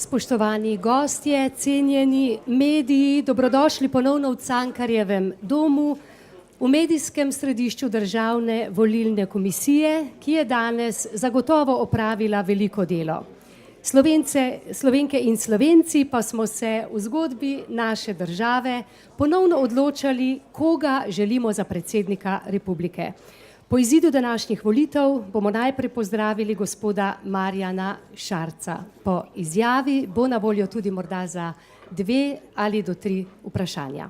Spoštovani gostje, cenjeni mediji, dobrodošli ponovno v Cankarjevem domu, v medijskem središču Državne volilne komisije, ki je danes zagotovo opravila veliko delo. Slovenke in Slovenci pa smo se v zgodbi naše države ponovno odločali, koga želimo za predsednika republike. Po izidu današnjih volitev bomo najprej pozdravili gospoda Marjana Šarca. Po izjavi bo na voljo tudi morda za 2 ali do 3 vprašanja.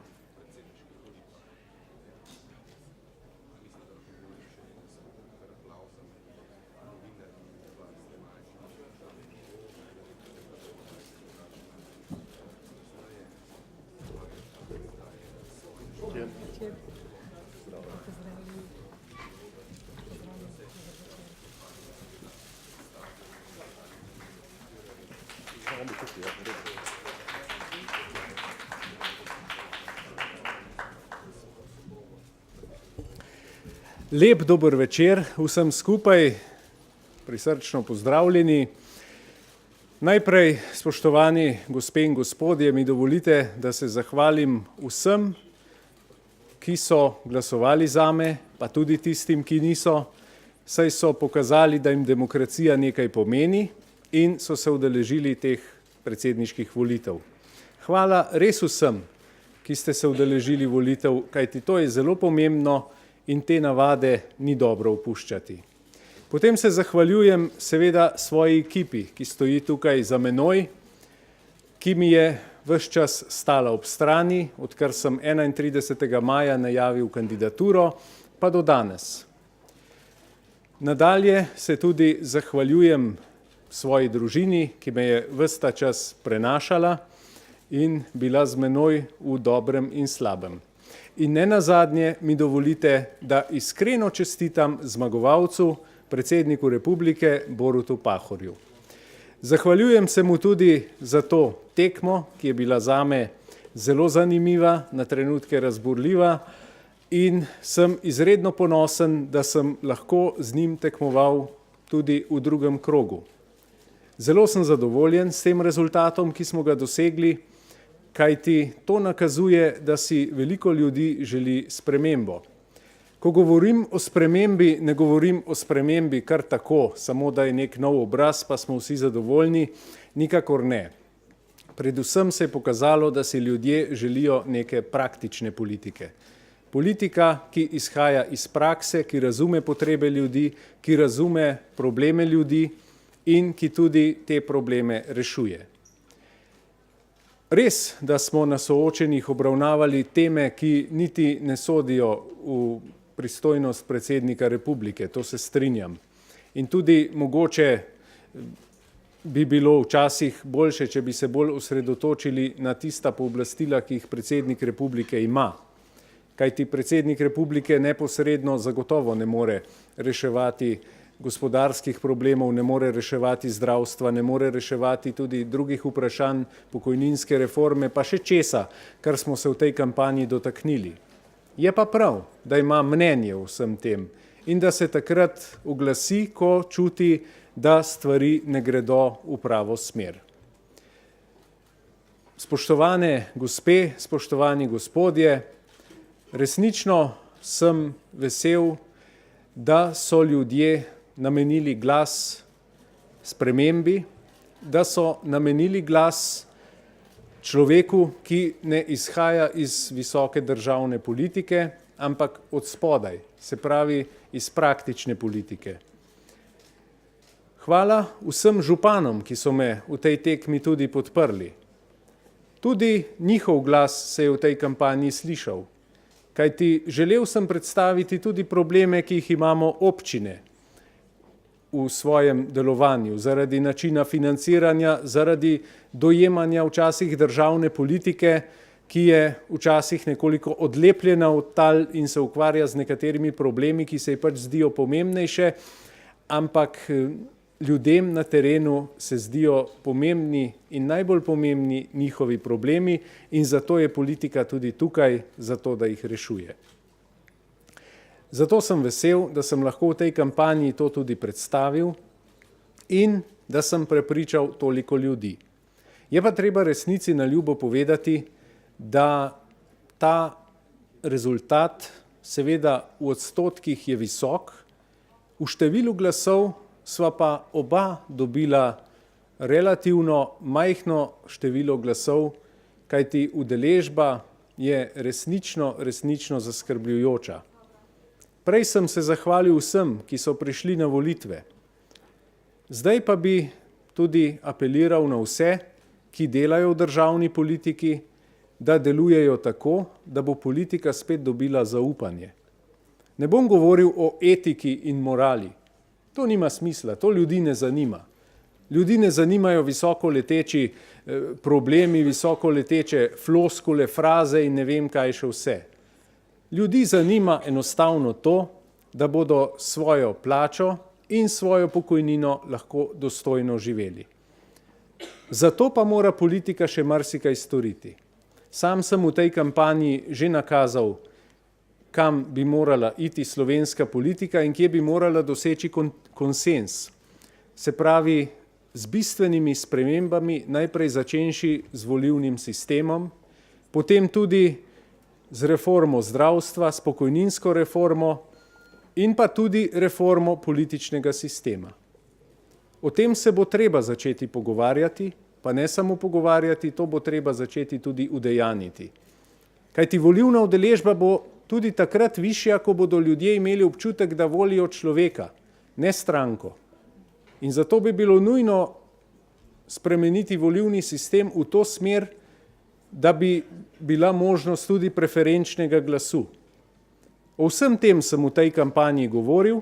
Lep dober večer vsem skupaj, prisrčno pozdravljeni. Najprej, spoštovani gospe in gospodje, mi dovolite, da se zahvalim vsem, ki so glasovali zame, pa tudi tistim, ki niso, saj so pokazali, da jim demokracija nekaj pomeni in so se udeležili teh predsedniških volitev. Hvala res vsem, ki ste se udeležili volitev, kajti to je zelo pomembno in te navade ni dobro opuščati. Potem se zahvaljujem seveda svoji ekipi, ki stoji tukaj za menoj, ki mi je ves čas stala ob strani, odkar sem 31. maja najavil kandidaturo, pa do danes. Nadalje se tudi zahvaljujem svoji družini, ki me je ves ta čas prenašala in bila z menoj v dobrem in slabem. In nenazadnje mi dovolite, da iskreno čestitam zmagovalcu, predsedniku republike Borutu Pahorju. Zahvaljujem se mu tudi za to tekmo, ki je bila zame zelo zanimiva, na trenutke razburljiva in sem izredno ponosen, da sem lahko z njim tekmoval tudi v drugem krogu. Zelo sem zadovoljen s tem rezultatom, ki smo ga dosegli, kajti to nakazuje, da si veliko ljudi želi spremembo. Ko govorim o spremembi, ne govorim o spremembi kar tako, samo da je nek nov obraz, pa smo vsi zadovoljni, nikakor ne. Predvsem se je pokazalo, da si ljudje želijo neke praktične politike. Politika, ki izhaja iz prakse, ki razume potrebe ljudi, ki razume probleme ljudi in ki tudi te probleme rešuje. Res, da smo na soočenjih obravnavali teme, ki niti ne sodijo v pristojnost predsednika republike, to se strinjam. In tudi mogoče bi bilo včasih boljše, če bi se bolj osredotočili na tista pooblastila, ki jih predsednik republike ima. Kajti predsednik republike neposredno zagotovo ne more reševati gospodarskih problemov, ne more reševati zdravstva, ne more reševati tudi drugih vprašanj pokojninske reforme, pa še česa, kar smo se v tej kampanji dotaknili. Je pa prav, da ima mnenje o vsem tem in da se takrat oglasi, ko čuti, da stvari ne gredo v pravo smer. Spoštovane gospe, spoštovani gospodje, resnično sem vesel, da so ljudje namenili glas spremembi, da so namenili glas človeku, ki ne izhaja iz visoke državne politike, ampak od spodaj, se pravi iz praktične politike. Hvala vsem županom, ki so me v tej tekmi tudi podprli. Tudi njihov glas se je v tej kampanji slišal, kajti želel sem predstaviti tudi probleme, ki jih imamo občine v svojem delovanju, zaradi načina financiranja, zaradi dojemanja včasih državne politike, ki je včasih nekoliko odlepljena od tal in se ukvarja z nekaterimi problemi, ki se ji pač zdijo pomembnejše, ampak ljudem na terenu se zdijo pomembni in najbolj pomembni njihovi problemi in zato je politika tudi tukaj, zato da jih rešuje. Zato sem vesel, da sem lahko v tej kampanji to tudi predstavil in da sem prepričal toliko ljudi. Je pa treba resnici na ljubo povedati, da ta rezultat seveda v odstotkih je visok, v številu glasov sva pa oba dobila relativno majhno število glasov, kajti udeležba je resnično zaskrbljujoča. Prej sem se zahvalil vsem, ki so prišli na volitve. Zdaj pa bi tudi apeliral na vse, ki delajo v državni politiki, da delujejo tako, da bo politika spet dobila zaupanje. Ne bom govoril o etiki in morali. To nima smisla, to ljudi ne zanima. Ljudi ne zanimajo visoko leteči problemi, visoko leteče floskule, fraze in ne vem kaj še vse. Ljudi zanima enostavno to, da bodo svojo plačo in svojo pokojnino lahko dostojno živeli. Zato pa mora politika še marsikaj storiti. Sam sem v tej kampanji že nakazal, kam bi morala iti slovenska politika in kje bi morala doseči konsens. Se pravi, z bistvenimi spremembami, najprej začenši z volilnim sistemom, potem tudi z reformo zdravstva, s pokojninsko reformo in pa tudi reformo političnega sistema. O tem se bo treba začeti pogovarjati, pa ne samo pogovarjati, to bo treba začeti tudi udejanjiti. Kajti volilna udeležba bo tudi takrat višja, ko bodo ljudje imeli občutek, da volijo človeka, ne stranko. In zato bi bilo nujno spremeniti volilni sistem v to smer, da bi bila možnost tudi preferenčnega glasu. O vsem tem sem v tej kampanji govoril.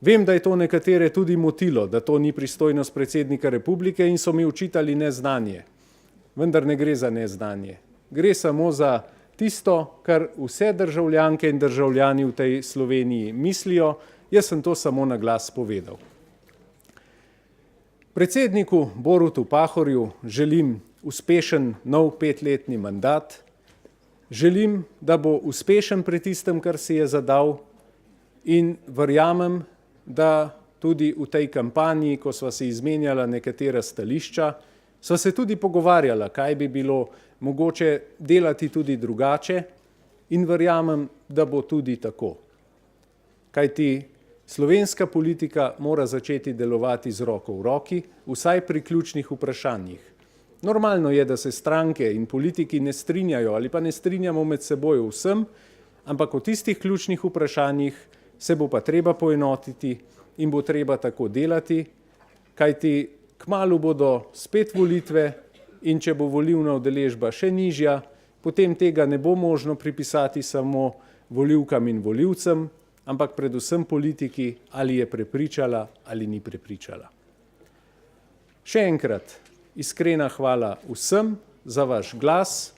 Vem, da je to nekatere tudi motilo, da to ni pristojnost predsednika republike in so mi očitali neznanje. Vendar ne gre za neznanje. Gre samo za tisto, kar vse državljanke in državljani v tej Sloveniji mislijo. Jaz sem to samo na glas povedal. Predsedniku Borutu Pahorju želim uspešen nov 5-letni mandat. Želim, da bo uspešen pri tistem, kar si je zadal, in verjamem, da tudi v tej kampanji, ko sva se izmenjala nekatera stališča, sva se tudi pogovarjala, kaj bi bilo mogoče delati tudi drugače, in verjamem, da bo tudi tako. Kajti slovenska politika mora začeti delovati z roko v roki, vsaj pri ključnih vprašanjih. Normalno je, da se stranke in politiki ne strinjajo ali pa ne strinjamo med seboj vsem, ampak o tistih ključnih vprašanjih se bo pa treba poenotiti in bo treba tako delati, kajti kmalu bodo spet volitve in če bo volilna udeležba še nižja, potem tega ne bo možno pripisati samo volivkam in volivcem, ampak predvsem politiki, ali je prepričala ali ni prepričala. Še enkrat, iskrena hvala vsem za vaš glas,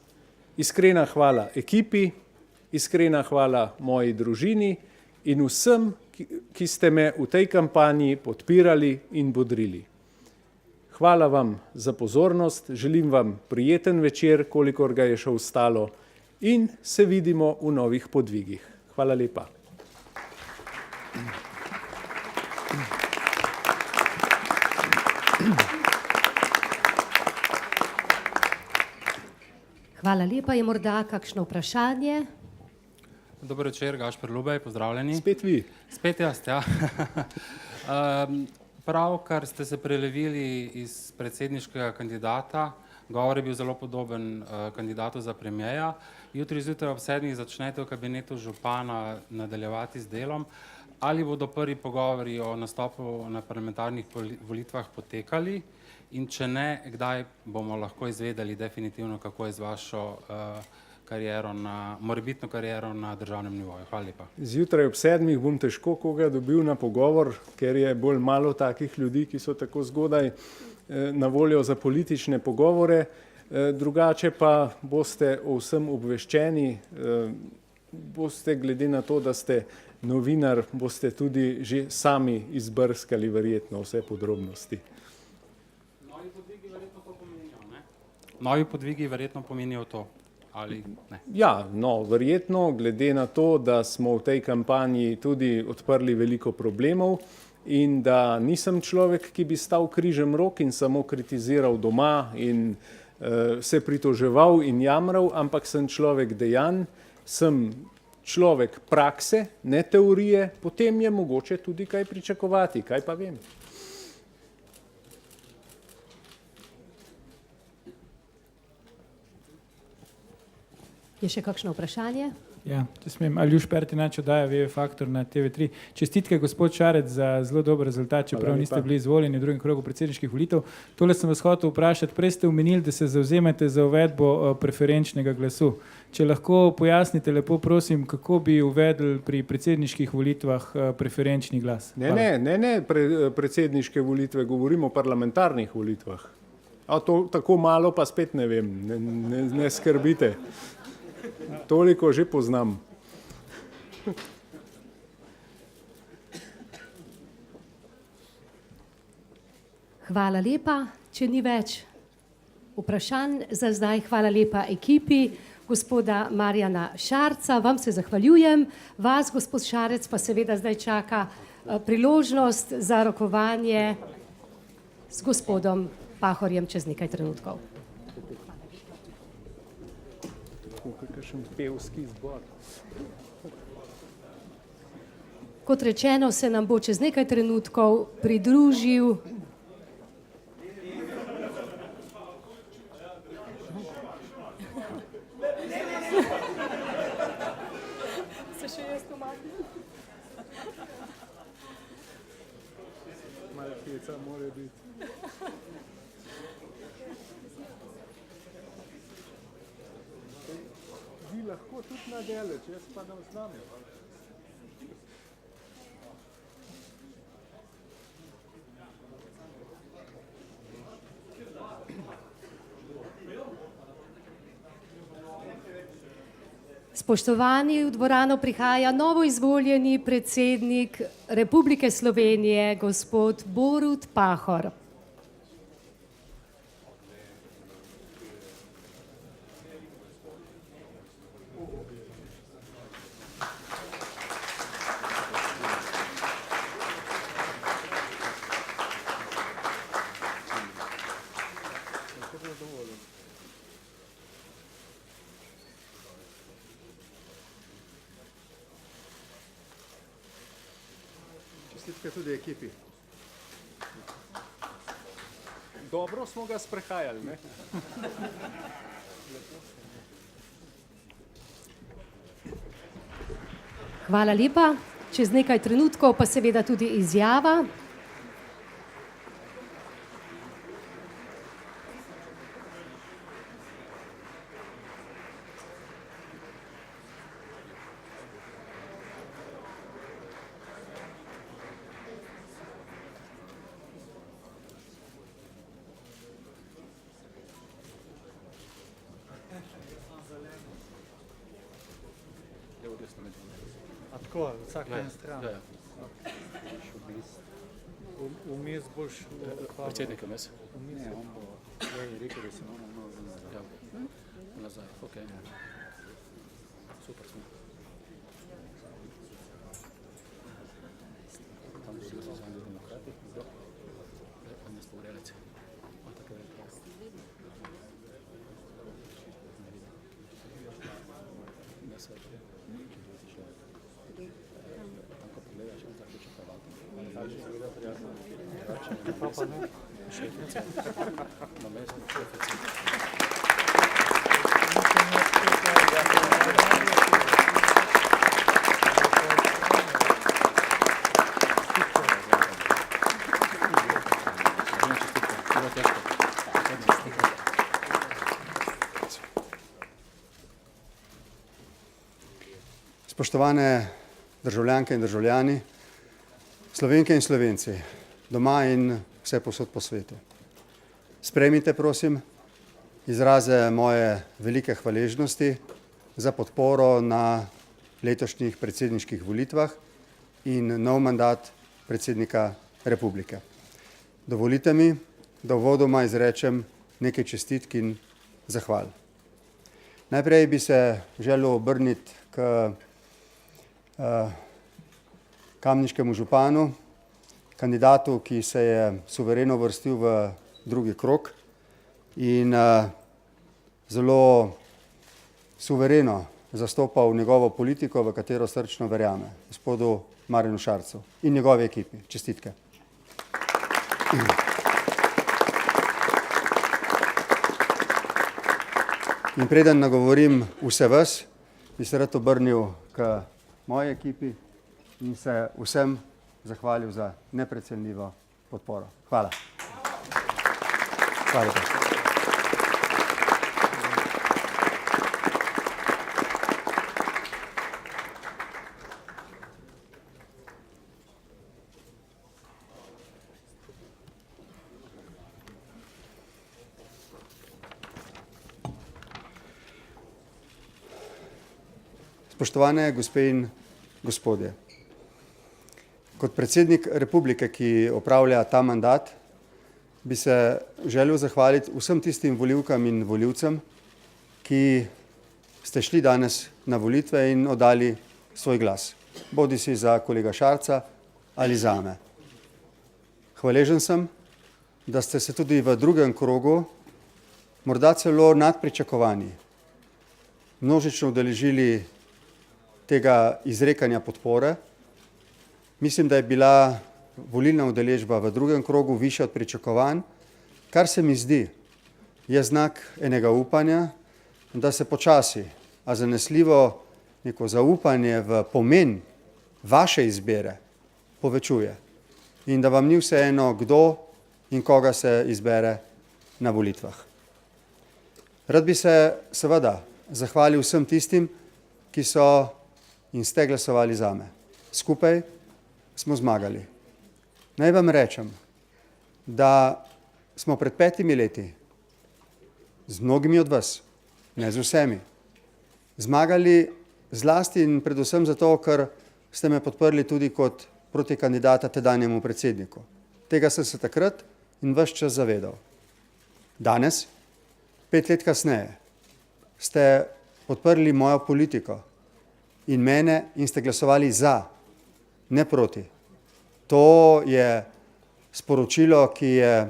iskrena hvala ekipi, iskrena hvala moji družini in vsem, ki ste me v tej kampanji podpirali in bodrili. Hvala vam za pozornost, želim vam prijeten večer, kolikor ga je še ostalo, in se vidimo v novih podvigih. Hvala lepa. Hvala lepa. Je morda kakšno vprašanje? Dober večer, Gašper Lubej, pozdravljeni. Spet vi. Spet jaz, ja. Pravkar ste se prelevili iz predsedniškega kandidata, govor je bil zelo podoben kandidatu za premierja. Jutri zjutraj ob 7 začnete v kabinetu župana nadaljevati z delom. Ali bodo prvi pogovori o nastopu na parlamentarnih volitvah potekali in če ne, kdaj bomo lahko izvedeli definitivno, kako je z vašo kariero, morebitno kariero na državnem nivoju? Hvala lepa. Zjutraj ob 7 bom težko koga dobil na pogovor, ker je bolj malo takih ljudi, ki so tako zgodaj na voljo za politične pogovore. Drugače pa boste o vsem obveščeni, boste glede na to, da ste novinar, boste tudi že sami izbrskali verjetno vse podrobnosti. Novi podvigi verjetno to pomenijo, ne? Novi podvigi verjetno pomenijo to, ali ne? Ja, no, verjetno, glede na to, da smo v tej kampanji tudi odprli veliko problemov in da nisem človek, ki bi stal križem rok in samo kritiziral doma in se pritoževal in jamral, ampak sem človek dejanj, sem človek prakse, ne teorije, potem je mogoče tudi kaj pričakovati, kaj pa vem. Je še kakšno vprašanje? Ja, če smem, Aljuš Pertinač oddaja VV Faktor na TV3. Čestitke, gospod Šarec, za zelo dober rezultat, čeprav niste bili izvoljeni v drugem krogu predsedniških volitev. Tole sem vas hotel vprašati, prej ste omenili, da se zavzemate za uvedbo preferenčnega glasu. Če lahko pojasnite, lepo prosim, kako bi uvedli pri predsedniških volitvah preferenčni glas? Ne, predsedniške volitve, govorimo o parlamentarnih volitvah. A to tako malo pa spet ne vem, ne skrbite. Toliko že poznam. Hvala lepa. Če ni več vprašanj za zdaj, hvala lepa ekipi gospoda Marjana Šarca. Vam se zahvaljujem. Vas, gospod Šarec, pa seveda zdaj čaka priložnost za rokovanje s gospodom Pahorjem čez nekaj trenutkov. Kot rečeno, se nam bo čez nekaj trenutkov pridružil se še jaz umaknem. Malo heca mora biti. Vi lahko tudi nadaleč, jaz pa ne znam. Spoštovani, v dvorano prihaja novoizvoljeni predsednik Republike Slovenije, gospod Borut Pahor. Čestitke tudi ekipi. Dobro smo ga sprehajali, ne? Hvala lepa. Čez nekaj trenutkov pa seveda tudi izjava. A tako, vsak na stran. Vmes boš... Predsednik vmes. Ne, on bo... Ja, je rekel, da se moramo malo nazaj. Nazaj, ok. Super smo. Tam so socialni demokrati. On je stvorelec. On tako je prav. Da se tako pogledaš, on tako čakavati. Pa pa ne. Šefice. Na mestu šefice. Spoštovane državljanke in državljani, Slovenke in Slovenci, doma in vse povsod po svetu. Sprejmite, prosim, izraze moje velike hvaležnosti za podporo na letošnjih predsedniških volitvah in nov mandat predsednika Republike. Dovolite mi, da uvodoma izrečem nekaj čestitk in zahval. Najprej bi se želel obrniti k kamniškemu županu, kandidatu, ki se je suvereno vrstil v drugi krog in zelo suvereno zastopal njegovo politiko, v katero srčno verjame, gospodu Marjanu Šarcu in njegovi ekipi. Čestitke. In preden nagovorim vse vas, bi se rad obrnil k moji ekipi in se vsem zahvalil za neprecenljivo podporo. Hvala. Hvala lepa. Spoštovane gospe in gospodje, kot predsednik republike, ki opravlja ta mandat, bi se želel zahvaliti vsem tistim volivkam in volivcem, ki ste šli danes na volitve in oddali svoj glas, bodisi za kolega Šarca ali zame. Hvaležen sem, da ste se tudi v drugem krogu, morda celo nad pričakovanji, množično udeležili tega izrekanja podpore. Mislim, da je bila volilna udeležba v drugem krogu višja od pričakovanj, kar se mi zdi, je znak enega upanja, da se počasi, a zanesljivo neko zaupanje v pomen vaše izbire povečuje in da vam ni vseeno, kdo in koga se izbere na volitvah. Rad bi se seveda zahvalil vsem tistim, ki so in ste glasovali zame. Skupaj smo zmagali. Naj vam rečem, da smo pred 5 leti z mnogimi od vas, ne z vsemi, zmagali zlasti in predvsem zato, ker ste me podprli tudi kot protikandidata tedanjemu predsedniku. Tega sem se takrat in ves čas zavedal. Danes, 5 let kasneje, ste podprli mojo politiko in mene in ste glasovali za, ne proti. To je sporočilo, ki je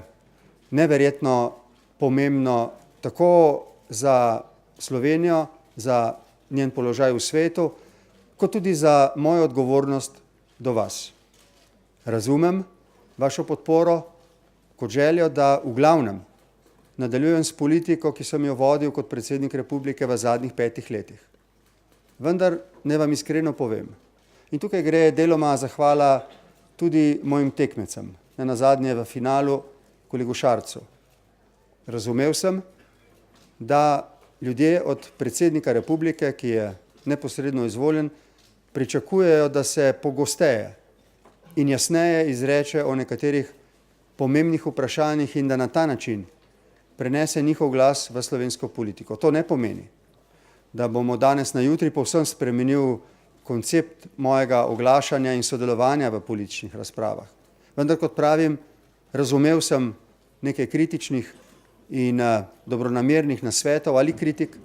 neverjetno pomembno tako za Slovenijo, za njen položaj v svetu, kot tudi za mojo odgovornost do vas. Razumem vašo podporo kot željo, da v glavnem nadaljujem s politiko, ki sem jo vodil kot predsednik republike v zadnjih 5 letih. Vendar ne vam iskreno povem. In tukaj gre deloma zahvala tudi mojim tekmecem, nenazadnje v finalu kolegu Šarcu. Razumel sem, da ljudje od predsednika republike, ki je neposredno izvoljen, pričakujejo, da se pogosteje in jasneje izreče o nekaterih pomembnih vprašanjih in da na ta način prenese njihov glas v slovensko politiko. To ne pomeni, da bomo danes na jutri povsem spremenil koncept mojega oglašanja in sodelovanja v političnih razpravah. Vendar, kot pravim, razumel sem nekaj kritičnih in dobronamernih nasvetov ali kritik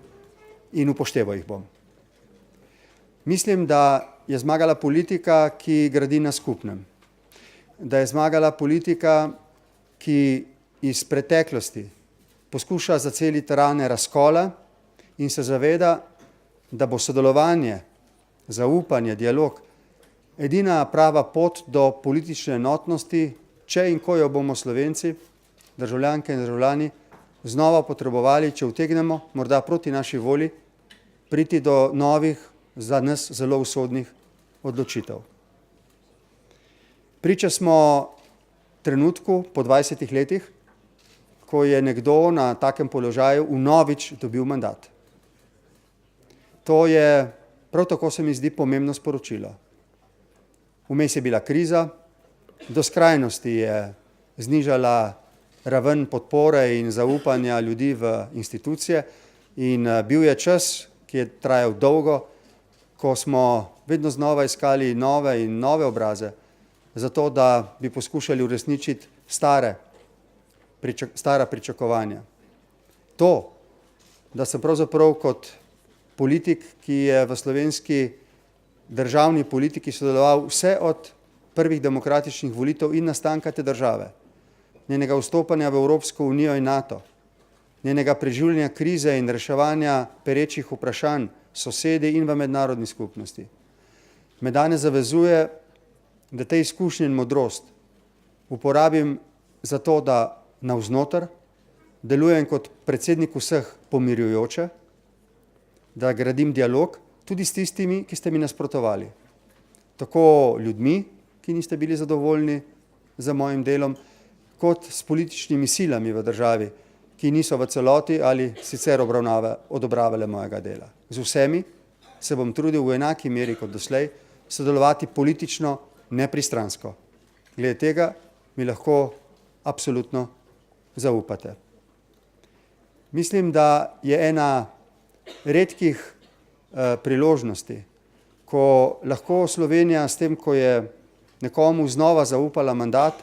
in upošteval jih bom. Mislim, da je zmagala politika, ki gradi na skupnem. Da je zmagala politika, ki iz preteklosti poskuša zaceliti rane razkola in se zaveda, da bo sodelovanje, zaupanje, dialog edina prava pot do politične enotnosti, če in ko jo bomo Slovenci, državljanke in državljani, znova potrebovali, če utegnemo, morda proti naši volji, priti do novih, za nas zelo usodnih odločitev. Priča smo trenutku po 20 letih, ko je nekdo na takem položaju vnovič dobil mandat. To je, prav tako se mi zdi, pomembno sporočilo. Vmes je bila kriza, do skrajnosti je znižala raven podpore in zaupanja ljudi v institucije in bil je čas, ki je trajal dolgo, ko smo vedno znova iskali nove in nove obraze, zato da bi poskušali uresničiti stara pričakovanja. To, da sem pravzaprav kot politik, ki je v slovenski državni politiki sodeloval vse od prvih demokratičnih volitev in nastanka te države, njenega vstopanja v Evropsko unijo in NATO, njenega preživljanja krize in reševanja perečih vprašanj sosedi in v mednarodni skupnosti, me danes zavezuje, da te izkušnje in modrost uporabim za to, da navznoter delujem kot predsednik vseh pomirjujoče, da gradim dialog tudi s tistimi, ki ste mi nasprotovali. Tako ljudmi, ki niste bili zadovoljni z mojim delom, kot s političnimi silami v državi, ki niso v celoti ali sicer odobravale mojega dela. Z vsemi se bom trudil v enaki meri kot doslej sodelovati politično nepristransko. Glede tega mi lahko absolutno zaupate. Mislim, da je ena redkih priložnosti, ko lahko Slovenija s tem, ko je nekomu znova zaupala mandat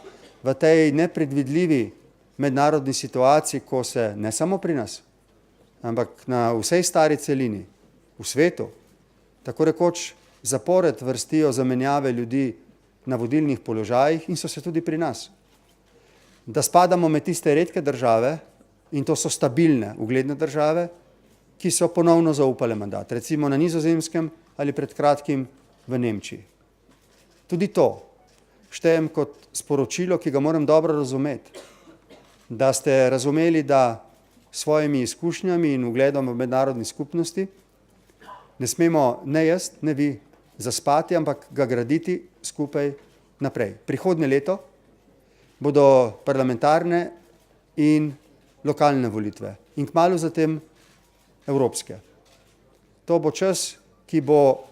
v tej nepredvidljivi mednarodni situaciji, ko se ne samo pri nas, ampak na vsej stari celini, v svetu, tako rekoč zapored vrstijo zamenjave ljudi na vodilnih položajih in so se tudi pri nas. Da spadamo med tiste redke države, in to so stabilne, ugledne države, ki so ponovno zaupale mandat, recimo na Nizozemskem ali pred kratkim v Nemčiji. Tudi to štejem kot sporočilo, ki ga moram dobro razumeti, da ste razumeli, da s svojimi izkušnjami in ugledom v mednarodni skupnosti ne smemo ne jaz, ne vi zaspati, ampak ga graditi skupaj naprej. Prihodnje leto bodo parlamentarne in lokalne volitve in kmalu zatem evropske. To bo čas, ki bo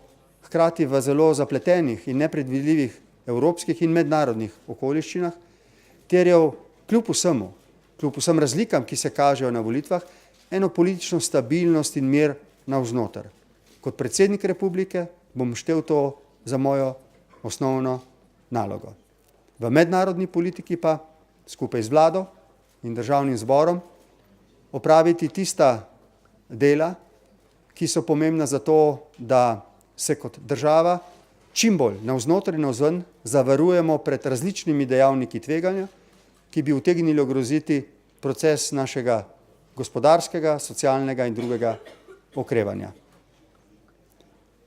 hkrati v zelo zapletenih in nepredvidljivih evropskih in mednarodnih okoliščinah terjal kljub vsem razlikam, ki se kažejo na volitvah, eno politično stabilnost in mir navznoter. Kot predsednik republike bom štel to za mojo osnovno nalogo. V mednarodni politiki pa skupaj z vlado in državnim zborom opraviti tista dela, ki so pomembna za to, da se kot država čim bolj navznoter in navzven zavarujemo pred različnimi dejavniki tveganja, ki bi utegnili ogroziti proces našega gospodarskega, socialnega in drugega okrevanja.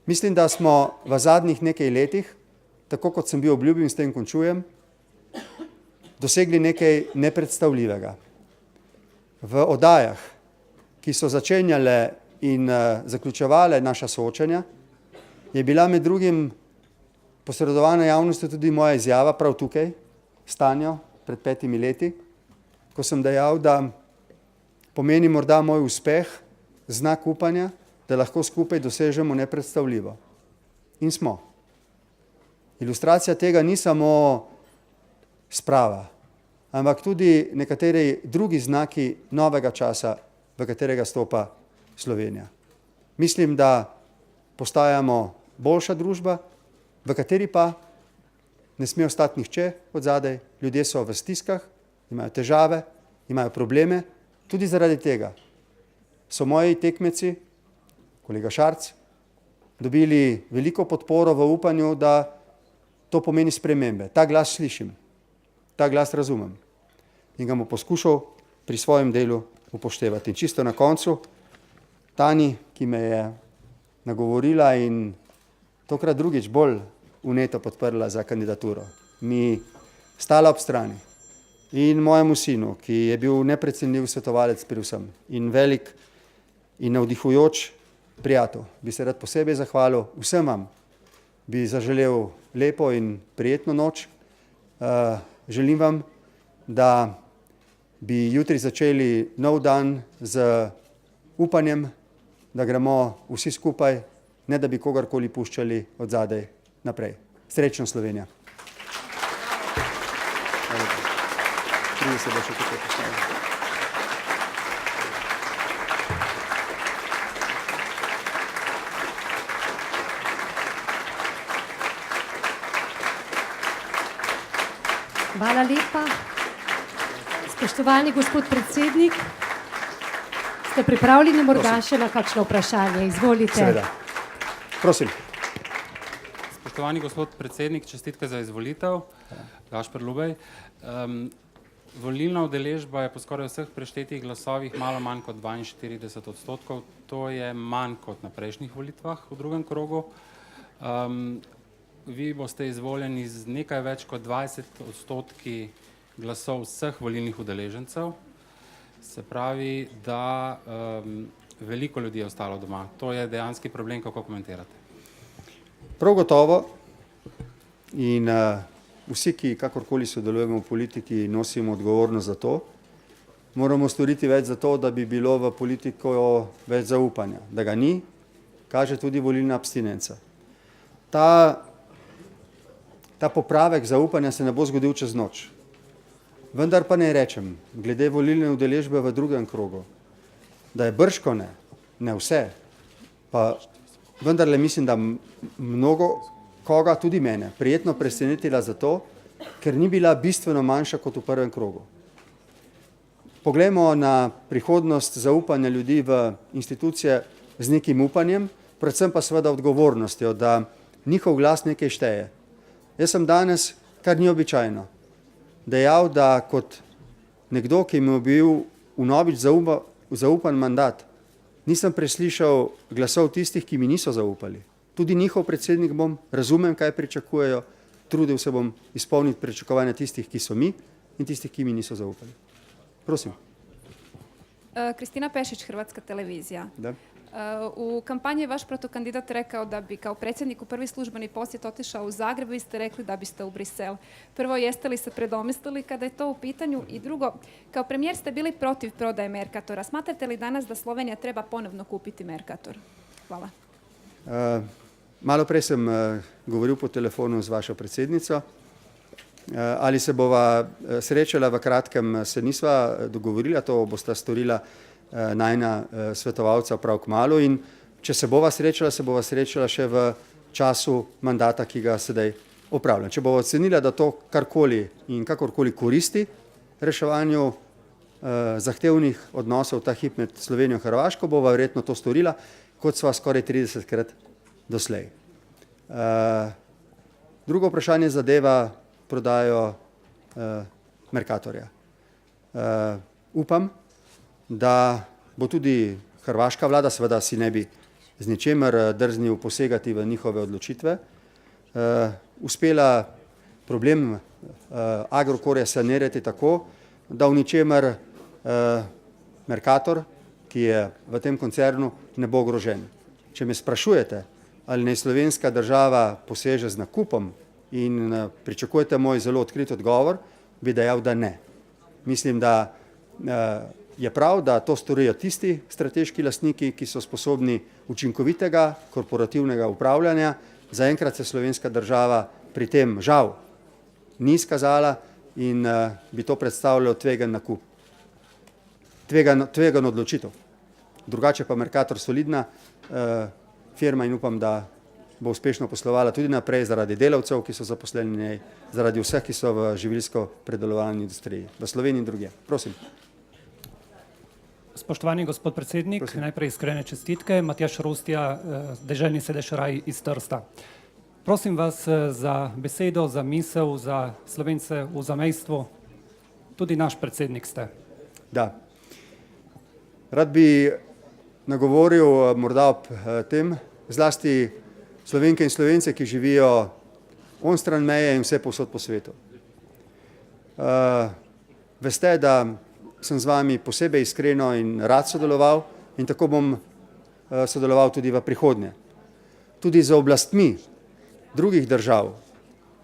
Mislim, da smo v zadnjih nekaj letih, tako kot sem bil obljubil in s tem končujem, dosegli nekaj nepredstavljivega. V oddajah, ki so začenjale in zaključevale naša soočenja, je bila med drugim posredovana javnosti tudi moja izjava prav tukaj, s Tanjo, pred 5 leti, ko sem dejal, da pomeni morda moj uspeh znak upanja, da lahko skupaj dosežemo nepredstavljivo. In smo. Ilustracija tega ni samo sprava, ampak tudi nekateri drugi znaki novega časa, v katerega stopa Slovenija. Mislim, da postajamo boljša družba, v kateri pa ne sme ostati nihče od zadaj. Ljudje so v stiskah, imajo težave, imajo probleme. Tudi zaradi tega so moji tekmeci, kolega Šarc, dobili veliko podporo v upanju, da to pomeni spremembe. Ta glas slišim, ta glas razumem in ga bom poskušal pri svojem delu upoštevati. In čisto na koncu, Tani, ki me je nagovorila in tokrat drugič bolj vneto podprla za kandidaturo, mi stala ob strani, in mojemu sinu, ki je bil neprecenljiv svetovalec pri vsem in velik in navdihujoč prijatelj, bi se rad posebej zahvalil vsem vam, bi zaželel lepo in prijetno noč. Želim vam, da bi jutri začeli nov dan z upanjem, da gremo vsi skupaj, ne da bi kogarkoli puščali od zadaj naprej. Srečno Slovenija. Hvala lepa. Spoštovani gospod predsednik, ste pripravljeni morda še na kakšno vprašanje? Izvolite. Seveda. Prosim. Spoštovani gospod predsednik, čestitke za izvolitev, Gašper Lubej. Volilna udeležba je po skoraj vseh preštetih glasovih malo manj kot 42%, to je manj kot na prejšnjih volitvah v drugem krogu. Vi boste izvoljeni z nekaj več kot 20% glasov vseh volilnih udeležencev, se pravi, da veliko ljudi je ostalo doma. To je dejanski problem, kako komentirate? Prav gotovo in vsi, ki kakorkoli sodelujemo v politiki, nosimo odgovornost za to. Moramo storiti več za to, da bi bilo v politiko več zaupanja. Da ga ni, kaže tudi volilna abstinenca. Ta popravek zaupanja se ne bo zgodil čez noč. Vendar pa ne rečem, glede volilne udeležbe v drugem krogu, da je bržkone, ne vse, pa vendarle mislim, da mnogo koga, tudi mene, prijetno presenetila zato, ker ni bila bistveno manjša kot v prvem krogu. Poglejmo na prihodnost zaupanja ljudi v institucije z nekim upanjem, predvsem pa seveda odgovornostjo, da njihov glas nekaj šteje. Jaz sem danes, kar ni običajno, dejal, da kot nekdo, ki mi je bil vnovič zaupan mandat, nisem preslišal glasov tistih, ki mi niso zaupali. Tudi njihov predsednik bom, razumem, kaj pričakujejo, trudil se bom izpolniti pričakovanja tistih, ki so mi in tistih, ki mi niso zaupali. Prosim. Kristina Pešić, Hrvatska televizija. Da. U kampanji je vaš protukandidat rekao da bi kao predsjednik u prvi službeni posjet otišao u Zagreb, vi ste rekli da biste u Brisel. Prvo, jeste li se predomislili kada je to u pitanju? I drugo, kao premijer ste bili protiv prodaje Mercatora. Smatrate li danas da Slovenija treba ponovno kupiti Mercator? Hvala. Malo prej sem govoril po telefonu z vašo predsednico. Ali se bova srečala v kratkem, se nisva dogovorila, to bosta storila najina svetovalca prav kmalu in če se bova srečala še v času mandata, ki ga sedaj opravljam. Če bova ocenila, da to karkoli in kakorkoli koristi reševanju zahtevnih odnosov ta hip med Slovenijo in Hrvaško, bova verjetno to storila, kot sva skoraj 30krat doslej. Drugo vprašanje zadeva prodajo Mercatorja. Upam, da bo tudi hrvaška vlada, seveda si ne bi z ničemer drznil posegati v njihove odločitve, uspela problem Agrokorja sanirati tako, da v ničemer Mercator, ki je v tem koncernu, ne bo ogrožen. Če me sprašujete, ali naj slovenska država poseže z nakupom in pričakujete moj zelo odkrit odgovor, bi dejal, da ne. Mislim, da je prav, da to storijo tisti strateški lastniki, ki so sposobni učinkovitega korporativnega upravljanja. Zaenkrat se slovenska država pri tem žal ni izkazala in bi to predstavljalo tvegan nakup. Tvegan odločitev. Drugače pa Mercator solidna firma in upam, da bo uspešno poslovala tudi naprej zaradi delavcev, ki so zaposleni v njej, zaradi vseh, ki so v živilsko-predelovalni industriji, v Sloveniji in drugje. Prosim. Spoštovani gospod predsednik, najprej iskrene čestitke. Matjaž Rustja, deželni sedež Raj iz Trsta. Prosim vas za besedo, za misel, za Slovence v zamejstvu. Tudi naš predsednik ste. Da. Rad bi nagovoril morda ob tem, zlasti Slovenke in Slovence, ki živijo onstran meje in vse povsod po svetu. Veste, da sem z vami posebej iskreno in rad sodeloval in tako bom sodeloval tudi v prihodnje. Tudi z oblastmi drugih držav,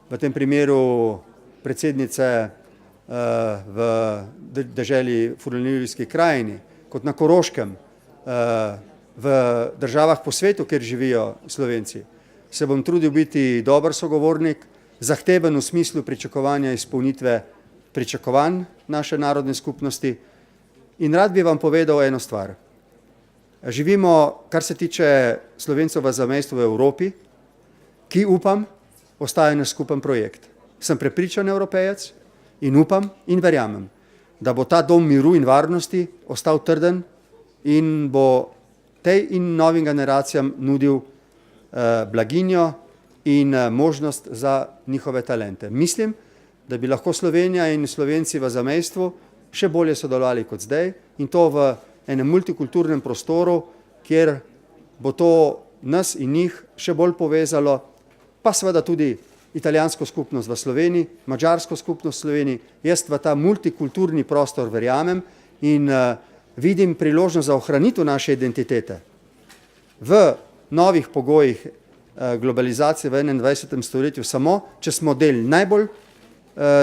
v tem primeru predsednice v deželi Furlanijski krajini, kot na Koroškem, v državah po svetu, kjer živijo Slovenci, se bom trudil biti dober sogovornik, zahteven v smislu pričakovanja izpolnitve pričakovanj naše narodne skupnosti. In rad bi vam povedal eno stvar. Živimo, kar se tiče Slovencev v zamejstvu v Evropi, ki upam, ostaja naš skupen projekt. Sem prepričan Evropejec in upam in verjamem, da bo ta dom miru in varnosti ostal trden in bo tej in novim generacijam nudil blaginjo in možnost za njihove talente. Mislim, da bi lahko Slovenija in Slovenci v zamejstvu še bolje sodelovali kot zdaj in to v enem multikulturnem prostoru, kjer bo to nas in njih še bolj povezalo, pa seveda tudi italijansko skupnost v Sloveniji, madžarsko skupnost v Sloveniji. Jaz v ta multikulturni prostor verjamem in vidim priložnost za ohranitev naše identitete v novih pogojih globalizacije v 21. stoletju samo, če smo del najbolj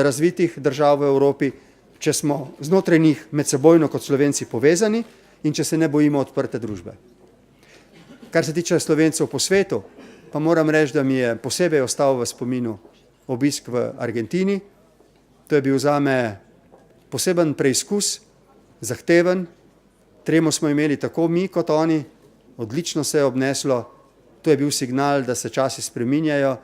razvitih držav v Evropi, če smo znotraj njih medsebojno kot Slovenci povezani in če se ne bojimo odprte družbe. Kar se tiče Slovencev po svetu, pa moram reči, da mi je posebej ostal v spominu obisk v Argentini. To je bil zame poseben preizkus, zahteven. Tremo smo imeli tako mi kot oni, odlično se je obneslo. To je bil signal, da se časi spreminjajo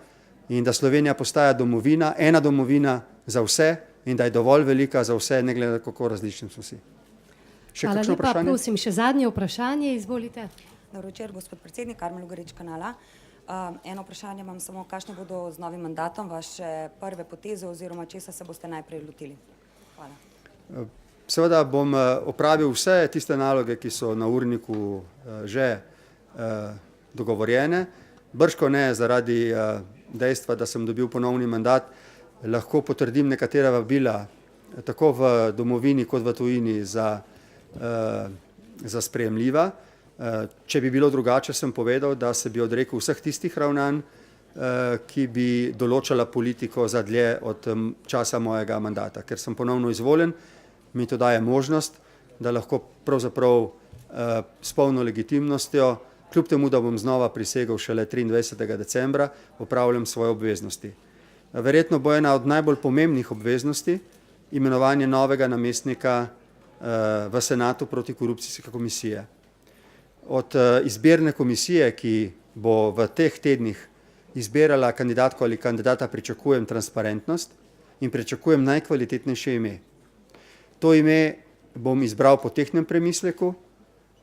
in da Slovenija postaja domovina, ena domovina za vse in da je dovolj velika za vse, ne glede na kako različni smo si. Še Hvala kakšno lepa, vprašanje? prosim, še zadnje vprašanje, izvolite. Dobro večer, gospod predsednik, Karmel Gorič kanala. Eno vprašanje imam samo, kakšne bodo z novim mandatom vaše prve poteze oziroma česa se boste najprej lotili? Hvala. Seveda bom opravil vse tiste naloge, ki so na urniku že dogovorjene. Brško ne zaradi dejstva, da sem dobil ponovni mandat, lahko potrdim nekatera vabila tako v domovini kot v tujini za sprejemljiva. Če bi bilo drugače, sem povedal, da se bi odrekel vseh tistih ravnanj, ki bi določala politiko za dlje od časa mojega mandata. Ker sem ponovno izvoljen, mi to daje možnost, da lahko pravzaprav s polno legitimnostjo, kljub temu, da bom znova prisegel šele 23. decembra, opravljam svoje obveznosti. Verjetno bo ena od najbolj pomembnih obveznosti imenovanje novega namestnika v Senatu protikorupcijske komisije. Od izbirne komisije, ki bo v teh tednih izbirala kandidatko ali kandidata, pričakujem transparentnost in pričakujem najkvalitetnejše ime. To ime bom izbral po tehtnem premisleku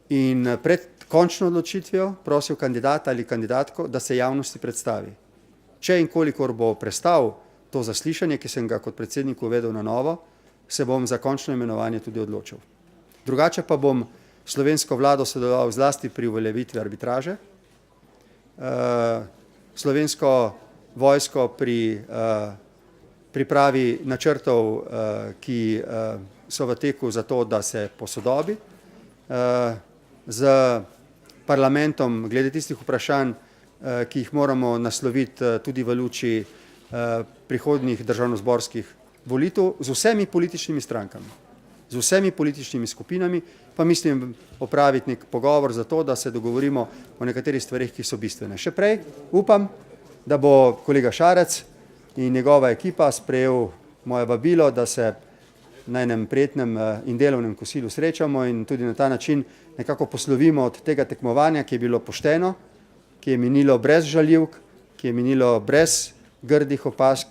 in pred končno odločitvijo prosil kandidata ali kandidatko, da se javnosti predstavi. Če in kolikor bo prestal to zaslišanje, ki sem ga kot predsednik uvedel na novo, se bom za končno imenovanje tudi odločil. Drugače pa bom slovensko vlado sodeloval zlasti pri uveljavitvi arbitraže, slovensko vojsko pri pripravi načrtov, ki so v teku za to, da se posodobi, z parlamentom glede tistih vprašanj, ki jih moramo nasloviti tudi v luči prihodnjih državnozborskih volitev, z vsemi političnimi strankami, z vsemi političnimi skupinami, pa mislim opraviti nek pogovor za to, da se dogovorimo o nekaterih stvarih, ki so bistvene. Še prej upam, da bo kolega Šarec in njegova ekipa sprejel moje vabilo, da se na enem prijetnem in delovnem kosilu srečamo in tudi na ta način nekako poslovimo od tega tekmovanja, ki je bilo pošteno, ki je minilo brez žaljivk, ki je minilo brez grdih opazk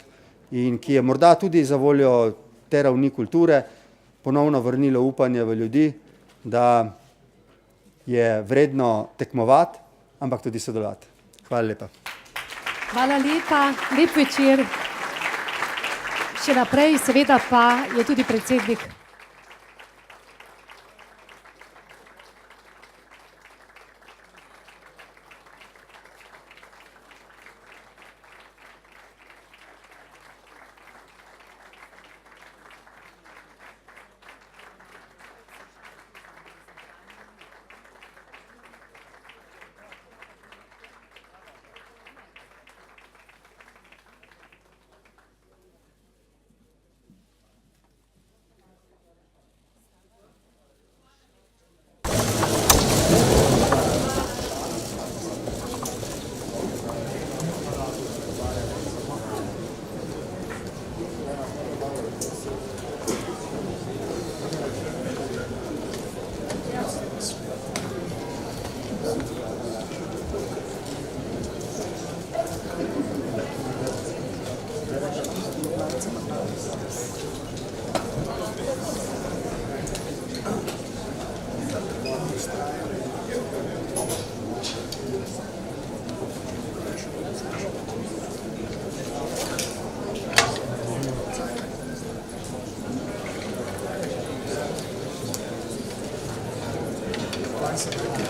in ki je morda tudi za voljo te ravni kulture ponovno vrnilo upanje v ljudi, da je vredno tekmovati, ampak tudi sodelovati. Hvala lepa. Hvala lepa, lep večer. Še naprej seveda pa je tudi predsednik Hvala.